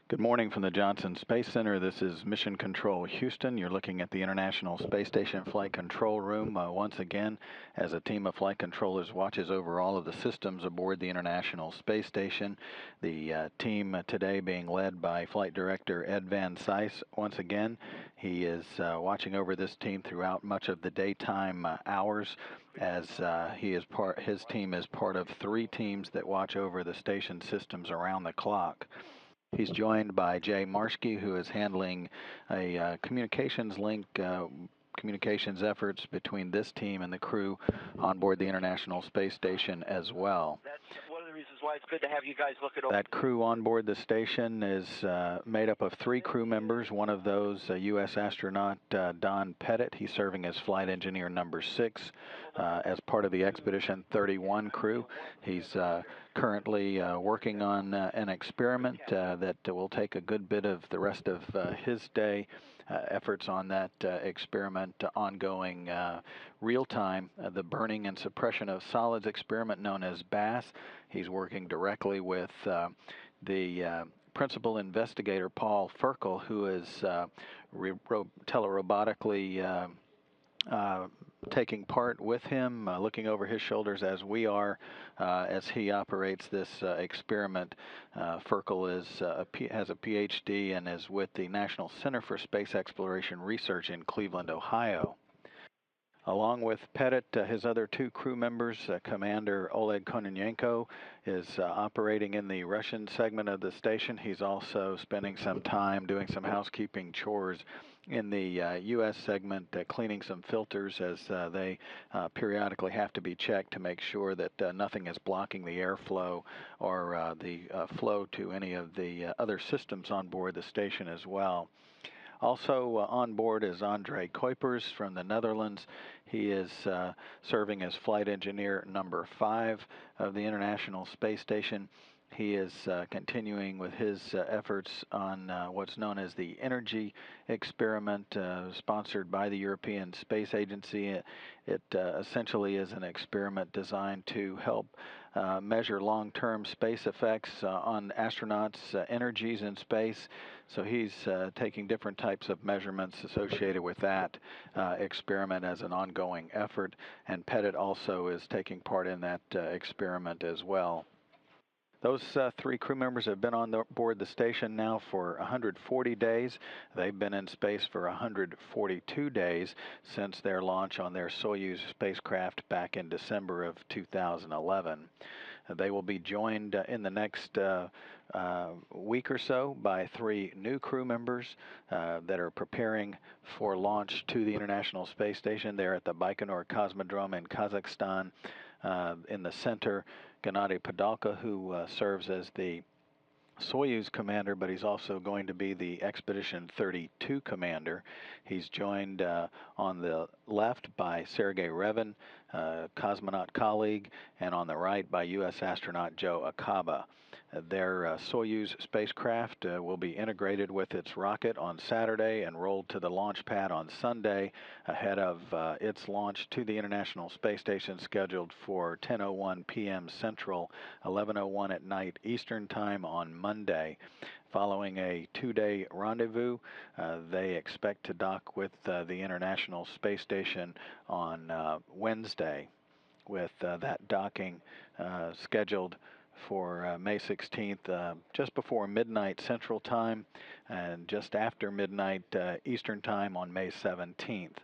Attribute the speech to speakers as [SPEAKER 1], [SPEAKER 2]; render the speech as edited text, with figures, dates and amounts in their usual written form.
[SPEAKER 1] Good morning from the Johnson Space Center. This is Mission Control Houston. You're looking at the International Space Station Flight Control Room once again as a team of flight controllers watches over all of the systems aboard the International Space Station. The team today being led by Flight Director Ed Van Cise. Once again, he is watching over this team throughout much of the daytime hours as his team is part of 3 teams that watch over the station systems around the clock. He's joined by Jay Marshke, who is handling a communications link, communications efforts between this team and the crew on board the International Space Station as well.
[SPEAKER 2] That's one of the reasons why it's good to have you guys look at all.
[SPEAKER 1] That crew on board the station is made up of 3 crew members. One of those, U.S. astronaut Don Pettit. He's serving as flight engineer number 6 as part of the Expedition 31 crew. He's currently working on an experiment that will take a good bit of the rest of his day. Efforts on that experiment ongoing real-time, the burning and suppression of solids experiment known as BASS. He's working directly with the principal investigator, Paul Ferkel, who is telerobotically taking part with him, looking over his shoulders as we are, as he operates this experiment. Ferkel has a PhD and is with the National Center for Space Exploration Research in Cleveland, Ohio. Along with Pettit, his other 2 crew members, Commander OLEG Kononenko is operating in the Russian segment of the station. He's also spending some time doing some housekeeping chores in the U.S. segment, cleaning some filters as they periodically have to be checked to make sure that nothing is blocking the airflow or the flow to any of the other systems on board the station as well. Also on board is ANDRÉ KUIPERS from the Netherlands. He is serving as flight engineer number 5 of the International Space Station. He is continuing with his efforts on what's known as the Energy Experiment, sponsored by the European Space Agency. It essentially is an experiment designed to help measure long-term space effects on astronauts' energies in space. So he's taking different types of measurements associated with that experiment as an ongoing effort, and Pettit also is taking part in that experiment as well. Those 3 crew members have been on board the station now for 140 days. They've been in space for 142 days since their launch on their Soyuz spacecraft back in December of 2011. They will be joined in the next week or so by 3 new crew members that are preparing for launch to the International Space Station. They're at the Baikonur Cosmodrome in Kazakhstan. In the center, Gennady Padalka, who serves as the Soyuz commander, but he's also going to be the Expedition 32 commander. He's joined on the left by Sergei Revin, cosmonaut colleague, and on the right by U.S. astronaut Joe Acaba. Their Soyuz spacecraft will be integrated with its rocket on Saturday and rolled to the launch pad on Sunday ahead of its launch to the International Space Station, scheduled for 10:01 p.m. Central, 11:01 at night Eastern Time on Monday. Following a 2-day rendezvous, they expect to dock with the International Space Station on Wednesday, with that docking scheduled for May 16th, just before midnight Central Time and just after midnight Eastern Time on May 17th.